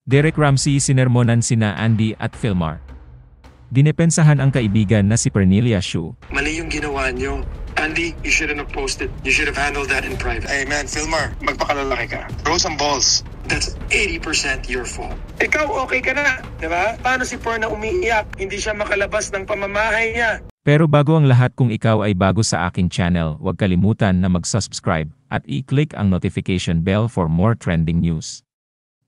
Derek Ramsey sinermonan sina Andy at Filmar. Dinepensahan ang kaibigan na si Pernilla Shu. Mali yung ginawa nyo. Andy, you shouldn't have posted. You should have handled that in private. Hey man, Filmar, magpakalalaki ka. Throw some balls. That's 80% your fault. Ikaw okay ka na, di ba? Paano si Pern na umiiyak? Hindi siya makalabas ng pamamahay niya. Pero bago ang lahat, kung ikaw ay bago sa aking channel, huwag kalimutan na mag-subscribe at i-click ang notification bell for more trending news.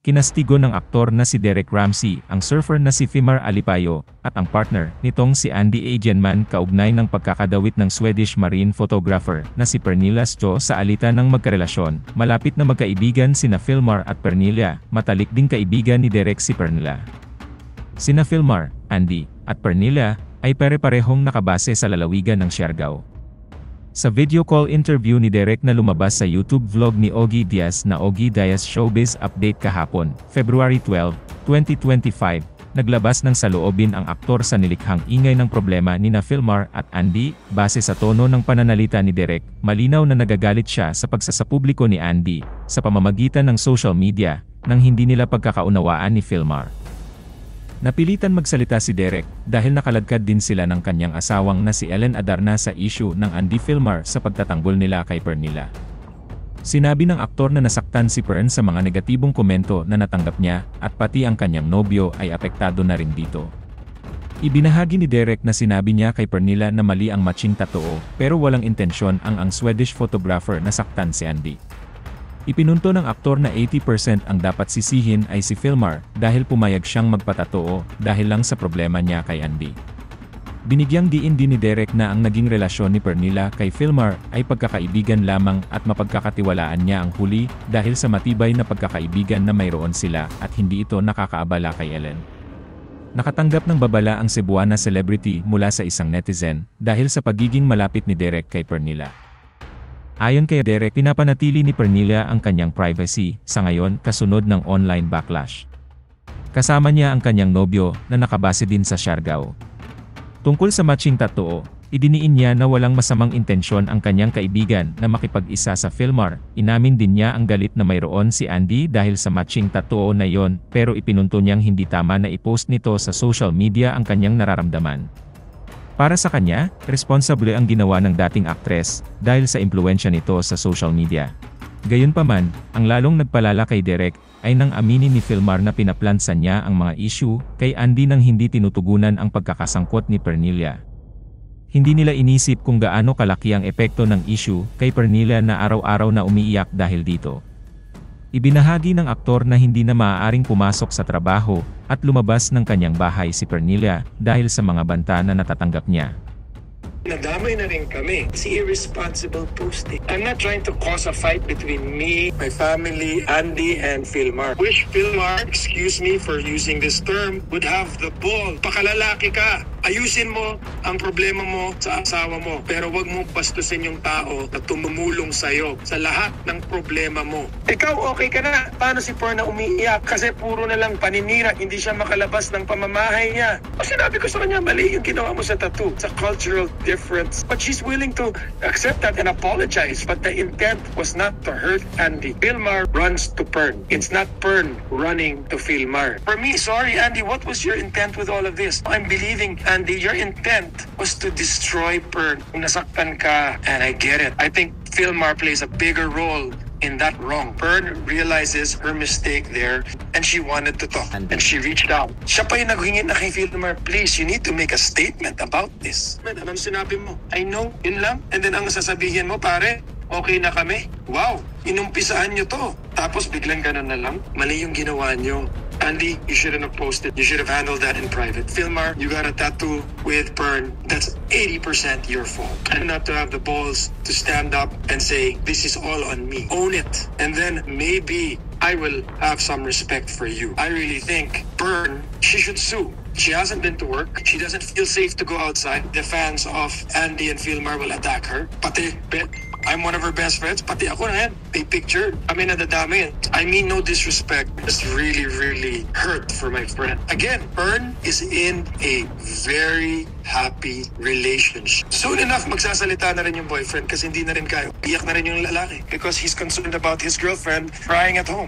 Kinastigo ng aktor na si Derek Ramsey ang surfer na si Filmar Alipayo at ang partner nitong si Andy Agenman kaugnay ng pagkakadawit ng Swedish marine photographer na si Pernilla Shu sa alitan ng magkarelasyon. Malapit na magkaibigan sina Filmar at Pernilla, matalik ding kaibigan ni Derek si Pernilla. Sina Filmar, Andy, at Pernilla ay pare-parehong nakabase sa lalawigan ng Siargao. Sa video call interview ni Derek na lumabas sa YouTube vlog ni Ogie Diaz na Ogie Diaz Showbiz Update kahapon, February 12, 2025, naglabas ng saloobin ang aktor sa nilikhang ingay ng problema nina Filmar at Andy. Base sa tono ng pananalita ni Derek, malinaw na nagagalit siya sa pagsasapubliko ni Andy sa pamamagitan ng social media nang hindi nila pagkakaunawaan ni Filmar. Napilitan magsalita si Derek dahil nakaladkad din sila ng kanyang asawang na si Ellen Adarna sa issue ng Andy Filmar sa pagtatanggol nila kay Pernilla. Sinabi ng aktor na nasaktan si Pern sa mga negatibong komento na natanggap niya at pati ang kanyang nobyo ay apektado na rin dito. Ibinahagi ni Derek na sinabi niya kay Pernilla na mali ang matching tattoo pero walang intensyon ang Swedish photographer na saktan si Andy. Ipinunto ng aktor na 80% ang dapat sisihin ay si Filmar dahil pumayag siyang magpatatoo dahil lang sa problema niya kay Andy. Binigyang diin din ni Derek na ang naging relasyon ni Pernilla kay Filmar ay pagkakaibigan lamang at mapagkakatiwalaan niya ang huli dahil sa matibay na pagkakaibigan na mayroon sila at hindi ito nakakaabala kay Ellen. Nakatanggap ng babala ang Cebuana celebrity mula sa isang netizen dahil sa pagiging malapit ni Derek kay Pernilla. Ayon kay Derek, pinapanatili ni Pernilla ang kanyang privacy sa ngayon kasunod ng online backlash. Kasama niya ang kanyang nobyo na nakabase din sa Siargao. Tungkol sa matching tattoo, idiniin niya na walang masamang intensyon ang kanyang kaibigan na makipag-isa sa Filmar. Inamin din niya ang galit na mayroon si Andy dahil sa matching tattoo na yon, pero ipinunto niyang hindi tama na i-post nito sa social media ang kanyang nararamdaman. Para sa kanya, responsable ang ginawa ng dating aktres dahil sa impluwensya nito sa social media. Gayunpaman, ang lalong nagpalala kay Derek ay nang aminin ni Filmar na pinaplansan niya ang mga issue kay Andy nang hindi tinutugunan ang pagkakasangkot ni Pernilla. Hindi nila inisip kung gaano kalaki ang epekto ng issue kay Pernilla na araw-araw na umiiyak dahil dito. Ibinahagi ng aktor na hindi na maaaring pumasok sa trabaho at lumabas ng kanyang bahay si Pernilla dahil sa mga banta na natatanggap niya. Nadamay na rin kami. It's irresponsible posting. I'm not trying to cause a fight between me, my family, Andy, and Filmar. Wish Filmar, excuse me for using this term, would have the ball. Pakalalaki ka. Ayusin mo ang problema mo sa asawa mo. Pero wag mong bastusin yung tao na tumumulong sa'yo sa lahat ng problema mo. Ikaw okay ka na. Paano si Pern na umiiyak? Kasi puro na lang paninira. Hindi siya makalabas ng pamamahay niya. O sinabi ko sa kanya, mali yung ginawa mo sa tattoo. It's a cultural difference. But she's willing to accept that and apologize. But the intent was not to hurt Andy. Filmar runs to Pern. It's not Pern running to Filmar. For me, sorry Andy, what was your intent with all of this? I'm believing Andy, your intent was to destroy Pern. Nasaktan ka, and I get it. I think Filmar plays a bigger role in that wrong. Pern realizes her mistake there and she wanted to talk and she reached out. Siya pa yung naghingi na kay Filmar, please, you need to make a statement about this. Man, anong sinabi mo? I know, yun lang. And then ang sasabihin mo, pare, okay na kami. Wow, inumpisahan nyo to. Tapos biglang ganun na lang. Mali yung ginawa nyo. Andy, you shouldn't have posted. You should have handled that in private. Filmar, you got a tattoo with Pern. That's 80% your fault. And not to have the balls to stand up and say, this is all on me. Own it. And then maybe I will have some respect for you. I really think Pern, she should sue. She hasn't been to work. She doesn't feel safe to go outside. The fans of Andy and Filmar will attack her. Pati, I'm one of her best friends. Pati ako na yan. They picture. Kami nadadami. I mean no disrespect. It's really, really hurt for my friend. Again, Pern is in a very happy relationship. Soon enough, magsasalita na rin yung boyfriend kasi hindi na rin kayo. Iyak na rin yung lalaki because he's concerned about his girlfriend crying at home.